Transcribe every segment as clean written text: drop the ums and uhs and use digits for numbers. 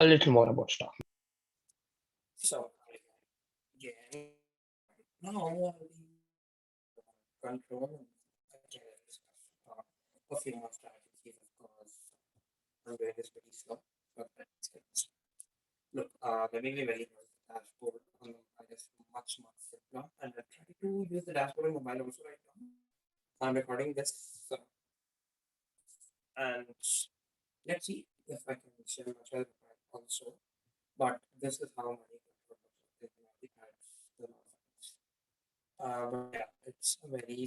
a little more about stock. So again, now I'll be control and again discuss a few more strategies. Of course, I'm doing this pretty slow, but let's get this. Look, let me be very honest. The dashboard on the mobile is much simpler, and I try to use the dashboard on mobile also right now. I'm recording this, and let's see if I can share my child also. But this is how money control looks like. It has the but yeah, it's a very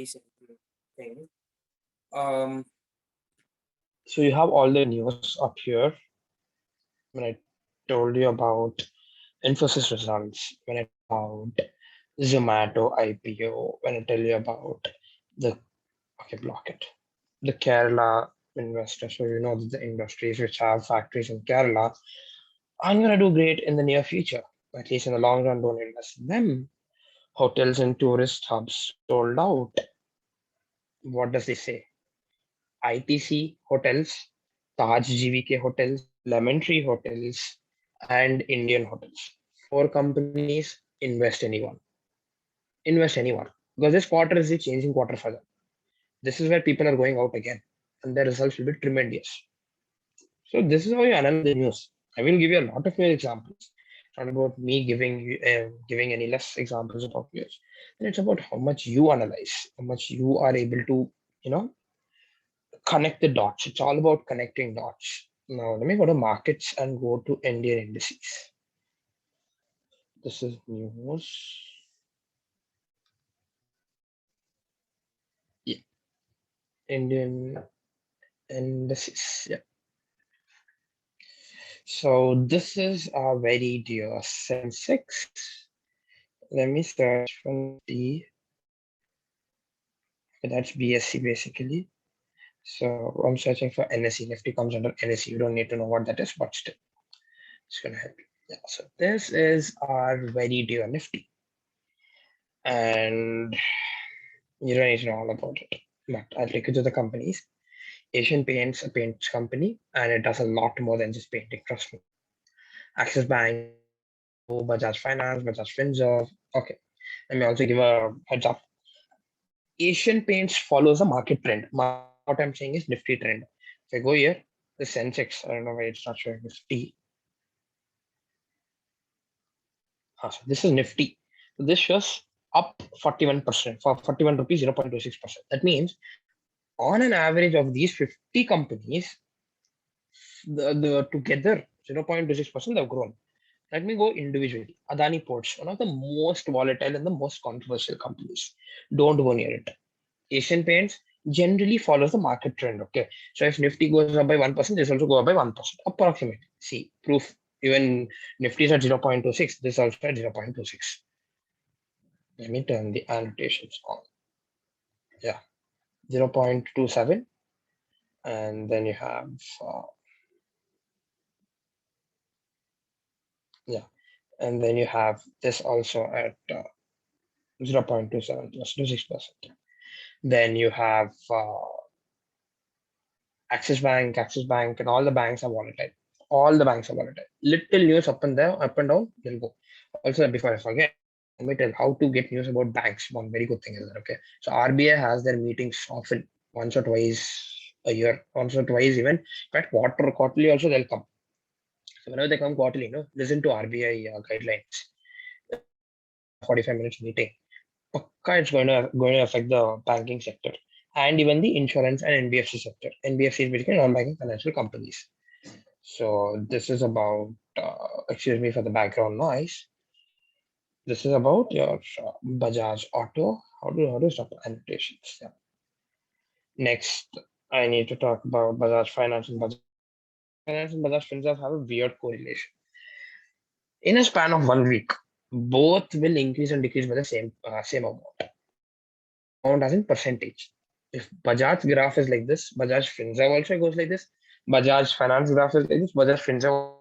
simple thing. Um, So you have all the news up here. When I told you about Infosys results, when I told you about Zomato IPO, when I tell you about the okay, block it. The Kerala investor, so you know that the industries which have factories in Kerala are gonna do great in the near future. At least in the long run, don't invest in them. Hotels and tourist hubs sold out. What does they say? ITC hotels, Taj GVK hotels, Lemon Tree hotels, and Indian hotels. Four companies, invest anyone. Invest anyone. Because this quarter is the changing quarter for them. This is where people are going out again, and the results will be tremendous. So this is how you analyze the news. I will give you a lot of more examples. It's not about me giving any less examples about news. And it's about how much you analyze, how much you are able to, you know, connect the dots. It's all about connecting dots. Now let me go to markets and go to Indian indices. This is news. Yeah, Indian indices. Yeah. So this is a very dear Sensex. Let me search for Nifty. That's BSC basically. So I'm searching for NSE. Nifty comes under NSE. You don't need to know what that is, but still, it's gonna help you. Yeah. So this is our very dear Nifty, and you don't need to know all about it. But I'll take you to the companies. Asian Paints, a paints company, and it does a lot more than just painting. Trust me. Axis Bank, Zomato, Bajaj Finance, Bajaj Finserv. Okay. Let me also give a heads up. Asian Paints follows a market trend. What I'm saying is Nifty trend. If I go here, the Sensex, I don't know why it's not showing Nifty. So this is Nifty. So this shows up 41% for 41 rupees, 0.26%. That means on an average of these 50 companies, the together 0.26% they've grown. Let me go individually. Adani Ports, one of the most volatile and the most controversial companies. Don't go near it. Asian Paints generally follows the market trend. Okay, so if Nifty goes up by 1%, this also go up by 1% approximately. See, proof. Even Nifty is at 0.26, this also at 0.26. Let me turn the annotations on. Yeah, 0.27, and then you have yeah, and then you have this also at 0.27 plus 26%. Then you have Axis Bank, and all the banks are volatile. All the banks are volatile. Little news up and down, they'll go. Also, before I forget, let me tell how to get news about banks. One very good thing is that okay. So RBI has their meetings often, once or twice a year, once or twice even. In fact, quarterly also they'll come. So whenever they come quarterly, listen to RBI guidelines. It's a 45 minutes meeting. Pakka it's going to affect the banking sector and even the insurance and NBFC sector. NBFC is basically non-banking financial companies. So this is about, excuse me for the background noise. This is about your Bajaj Auto. How to stop annotations? Yeah. Next, I need to talk about Bajaj Finance and Bajaj Finance and Bajaj Finserv have a weird correlation. In a span of 1 week, both will increase and decrease by the same amount. Amount as in percentage. If Bajaj graph is like this, Bajaj Finserv also goes like this. Bajaj Finance graph is like this. Bajaj Finserv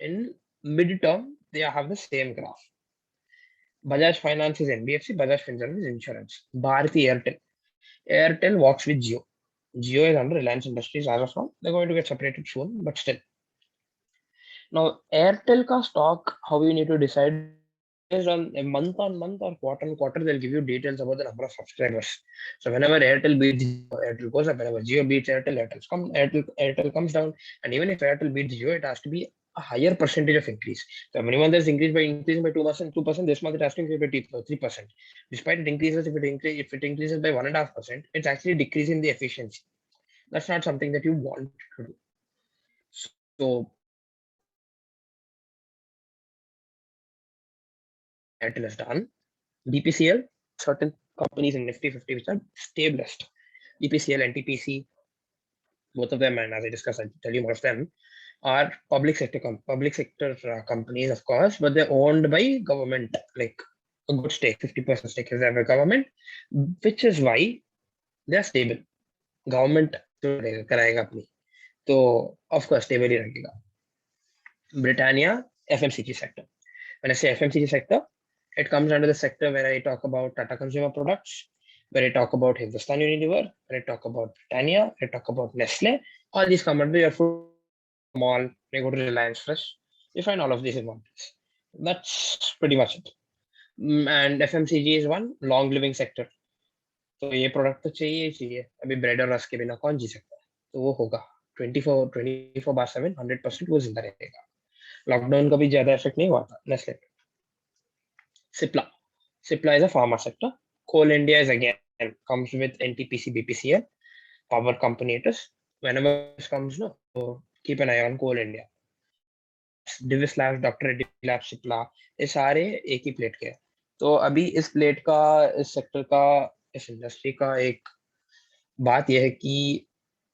in mid-term they have the same graph. Bajaj Finance is NBFC, Bajaj Finserv is insurance. Bharti Airtel. Airtel works with Jio. Jio is under Reliance Industries as of now. They're going to get separated soon, but still. Now, Airtel ka stock, how you need to decide based on a month on month or quarter on quarter, they'll give you details about the number of subscribers. So whenever Airtel beats Jio, Airtel goes up. Whenever Jio beats Airtel, Airtel comes down. And even if Airtel beats Jio, it has to be a higher percentage of increase. So minimum there's increasing by 2%, this month it has to increase by 3%. Despite it increases, if it increases by 1.5%, it's actually decreasing the efficiency. That's not something that you want to do. So Airtel is done. BPCL, certain companies in Nifty 50 which are stablest. BPCL, NTPC, both of them, and as I discussed, I'll tell you more of them, are public sector companies, of course, but they're owned by government, like a good stake, 50% stake is there by government, which is why they're stable. Government कराएगा अपनी, तो of course stable ही रहेगा. Britannia, FMCG sector. When I say FMCG sector, it comes under the sector where I talk about Tata Consumer Products, where I talk about Hindustan Unilever, where I talk about Britannia, I talk about Nestle. All these come under your food mall. You go to Reliance Fresh, you find all of these in one place. That's pretty much it. And FMCG is one long living sector. तो ये product तो चाहिए ही चाहिए. अभी bread और rusk के बिना कौन जी सकता है, तो वो होगा 24/7 100% वो जिंदा रहेगा. लॉकडाउन का भी ज्यादा इफेक्ट नहीं हुआ था Nestle. Cipla. Cipla is a pharma sector. Coal India is again comes with NTPC, BPCL, power company it is. Whenever this comes, no, so keep an eye on Coal India. Divis Labs, Dr. Reddy Labs, Cipla, ये सारे एक ही plate के हैं. तो अभी इस plate का, इस सेक्टर का, इस इंडस्ट्री का एक बात यह है कि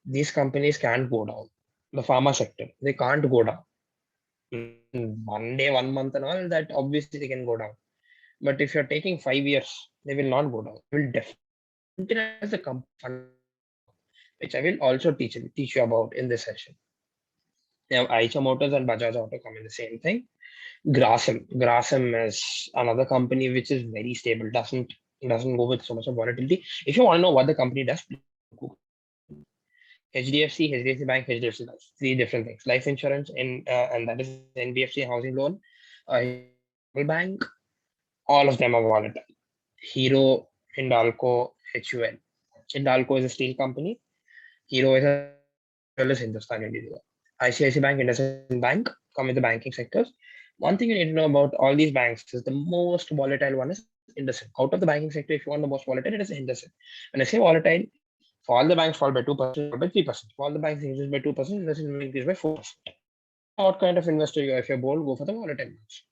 these companies can't go down. The pharma sector, they can't go down. One day, 1 month and all that, obviously they can go down. But if you're taking 5 years, they will not go down. They will definitely as a company, which I will also teach you about in this session. They have Aicha Motors and Bajaj Auto come in the same thing. Grasim is another company which is very stable, doesn't go with so much of volatility. If you want to know what the company does, Google. HDFC Bank, HDFC Life, 3 different things. Life insurance and that is NBFC housing loan, bank, all of them are volatile. Hero, Hindalco, HUL. Hindalco is a steel company. Hero is a Hindustan Unilever. ICICI Bank, IndusInd Bank come in the banking sectors. One thing you need to know about all these banks is the most volatile one is IndusInd. Out of the banking sector, if you want the most volatile, it is IndusInd. When I say volatile, if all the banks fall by 2%, fall by 3%. If all the banks increase by 2%, IndusInd will increase by 4%. What kind of investor you are? If you're bold, go for the volatile ones.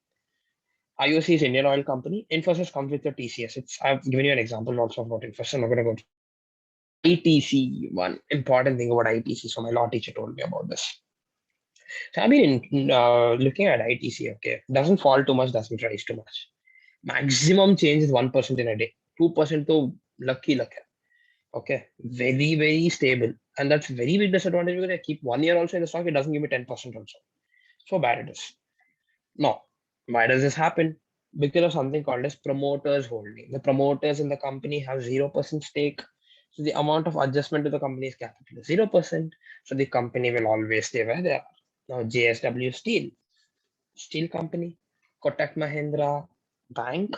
IOC is Indian Oil Company. Infosys comes with the TCS. I've given you an example also about Infosys. I'm not going to go to ITC. One important thing about ITC. So my law teacher told me about this. So I've been looking at ITC. Okay, doesn't fall too much, doesn't rise too much. Maximum change is 1% in a day. 2% to lucky luck. Okay, very stable, and that's very big disadvantage because I keep 1 year also in the stock. It doesn't give me 10% also. So bad it is. No, why does this happen? Because of something called as promoters holding. The promoters in the company have 0% stake. So the amount of adjustment to the company's capital is 0%. So the company will always stay where they are. Now JSW Steel Company, Kotak Mahindra Bank,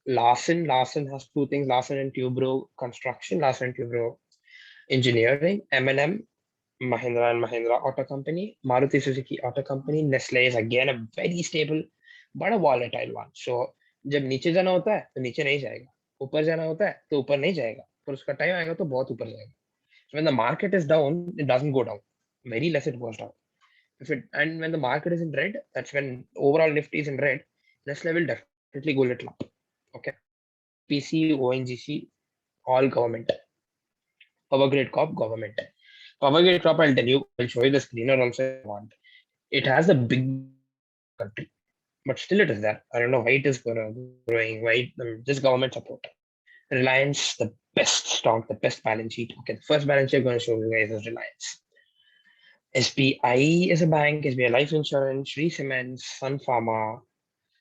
Larsen has 2 things, Larsen and Toubro Construction, Larsen and Toubro Engineering, M&M, Mahindra and Mahindra Auto Company, Maruti Suzuki Auto Company, Nestle is again a very stable but a volatile one. So जब नीचे जाना होता है तो नीचे नहीं जाएगा, ऊपर जाना होता है तो ऊपर नहीं जाएगा, पर उसका टाइम आएगा तो बहुत ऊपर जाएगा. So when the market is down, it doesn't go down. Very less it goes down. And when the market is in red, that's when overall Nifty is in red. Nestle will definitely go little up. Okay. PC, ONGC, all government. Power Grid Corp, government. Power Grid Corp, I'll tell you, I'll show you the screener also if you want. It has a big country, but still it is there. I don't know why it is growing, why this government support. Reliance, the best stock, the best balance sheet. Okay, the first balance sheet I'm going to show you guys is Reliance. SBI is a bank, SBI Life Insurance, Shree Cements, Sun Pharma.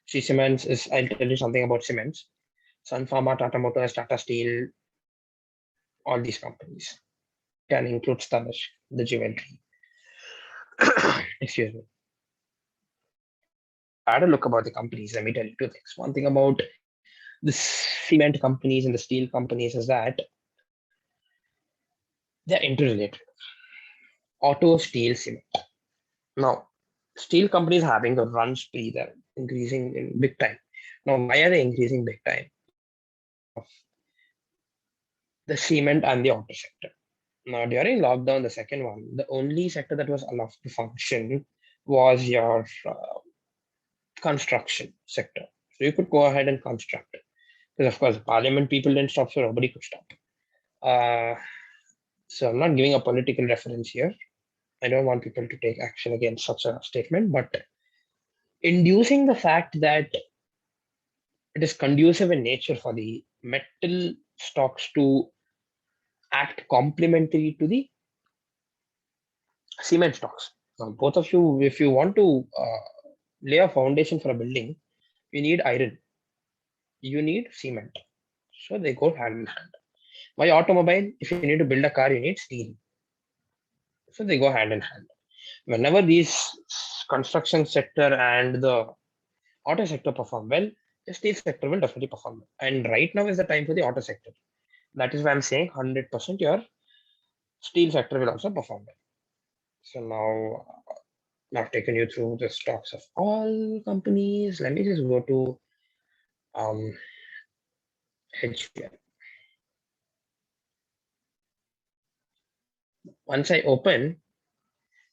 Shree Cements is, I'll tell you something about cements. Sun Pharma, Tata Motors, Tata Steel, all these companies. can include Tanishq, the jewelry. Excuse me. I had a look about the companies. Let me tell you two things. One thing about the cement companies and the steel companies is that they're interrelated. Auto, steel, cement. Now, steel companies having a run spree, they're increasing in big time. Now, why are they increasing big time? The cement and the auto sector. Now, during lockdown, the second one, the only sector that was allowed to function was your construction sector. So you could go ahead and construct it. Because of course, Parliament people didn't stop, so nobody could stop. So I'm not giving a political reference here. I don't want people to take action against such a statement, but inducing the fact that it is conducive in nature for the metal stocks to act complementary to the cement stocks. Now, both of you, if you want to lay a foundation for a building, you need iron, you need cement. So they go hand in hand. Why automobile? If you need to build a car, you need steel. So they go hand in hand. Whenever these construction sector and the auto sector perform well, the steel sector will definitely perform well. And right now is the time for the auto sector. That is why I'm saying 100% your steel sector will also perform well. So now I've taken you through the stocks of all companies. Let me just go to HUL. Once I open,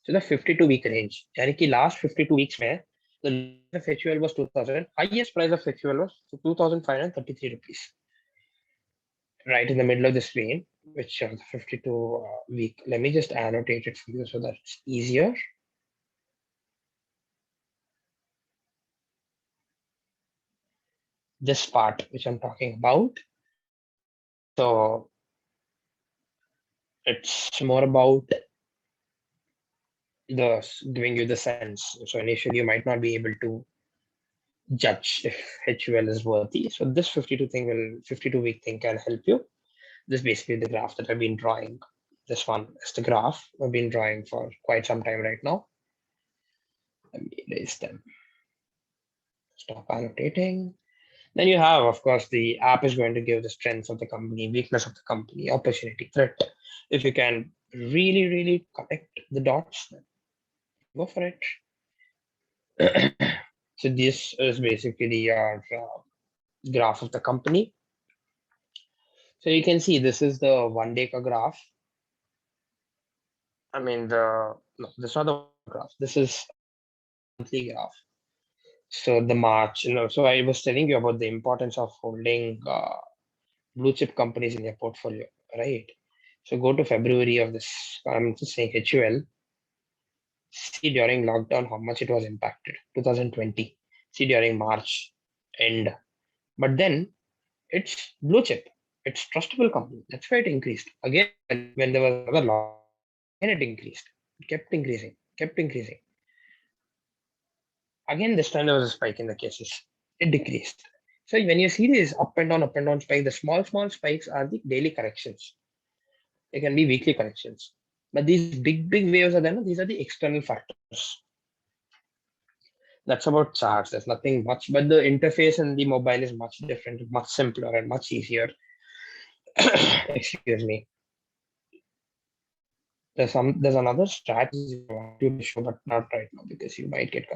so the 52-week range, यानी कि last 52 weeks में the price of HUL was 2000, highest price of HUL was 2,533 rupees. Right in the middle of the screen, which shows the 52 week. Let me just annotate it for you so that it's easier. This part which I'm talking about. So it's more about the giving you the sense. So initially you might not be able to judge if HUL is worthy. So this 52 week thing can help you. This is basically the graph that I've been drawing. This one is the graph I've been drawing for quite some time right now. Let me erase them. Stop annotating. Then you have, of course, the app is going to give the strengths of the company, weakness of the company, opportunity, threat. If you can really, really connect the dots, go for it. So this is basically your graph of the company. So you can see this is the 1 day graph. I mean, no, this is not the graph. This is monthly graph. So the March, so I was telling you about the importance of holding blue chip companies in your portfolio, right? So go to February of this, I'm just saying HUL. See during lockdown how much it was impacted, 2020. See during March end. But then it's blue chip. It's trustable company. That's why it increased. Again, when there was another lockdown, it increased. It kept increasing, kept increasing. Again, this time there was a spike in the cases. It decreased. So when you see these up and down spike, the small spikes are the daily corrections. They can be weekly corrections. But these big waves are there. These are the external factors. That's about charts. There's nothing much, but the interface in the mobile is much different, much simpler, and much easier. Excuse me. There's another strategy I want you to show, but not right now because you might get confused.